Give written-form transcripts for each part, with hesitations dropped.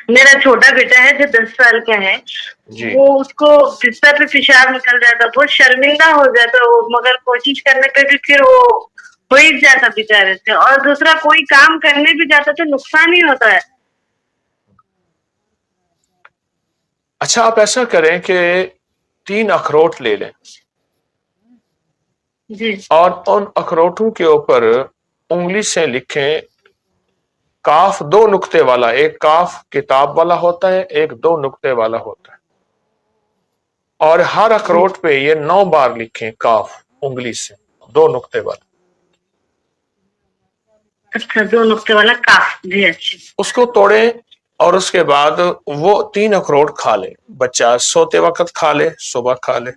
میرا چھوٹا بیٹا ہے جو 10 سال کا ہے، وہ اس کو بستر پہ پیشاب نکل جاتا، بہت شرمندہ ہو جاتا وہ، مگر کوشش کرنے پہ بھی پھر وہ ہو ہی جاتا بیچارے سے، اور دوسرا کوئی کام کرنے بھی جاتا تو نقصان ہی ہوتا ہے۔ اچھا آپ ایسا کریں کہ 3 اخروٹ لے لیں جی، اور ان اخروٹوں کے اوپر انگلی سے لکھیں کاف 2 نقطے والا، ایک کاف کتاب والا ہوتا ہے، ایک 2 نقطے والا ہوتا ہے، اور ہر اخروٹ پہ یہ 9 بار لکھیں کاف انگلی سے 2 نقطے والا۔ اچھا 2 نقطے والا کاف، جی اچھا۔ اس کو توڑیں اور اس کے بعد وہ 3 اخروٹ کھا لے، بچہ سوتے وقت کھا لے، صبح کھا لے،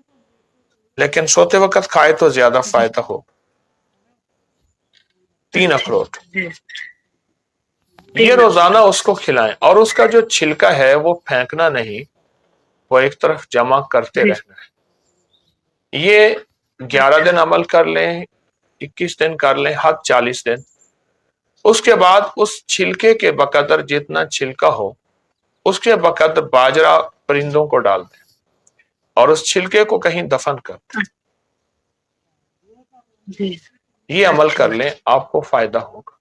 لیکن سوتے وقت کھائے تو زیادہ فائدہ ہو۔ 3 اخروٹ یہ روزانہ اس کو کھلائیں، اور اس کا جو چھلکا ہے وہ پھینکنا نہیں، وہ ایک طرف جمع کرتے رہنا ہے۔ یہ 11 دن عمل کر لیں، 21 دن کر لیں، حد 40 دن۔ اس کے بعد اس چھلکے کے بقدر جتنا چھلکا ہو اس کے بقدر باجرہ پرندوں کو ڈال دیں اور اس چھلکے کو کہیں دفن کر دیں۔ یہ عمل کر لیں، آپ کو فائدہ ہوگا۔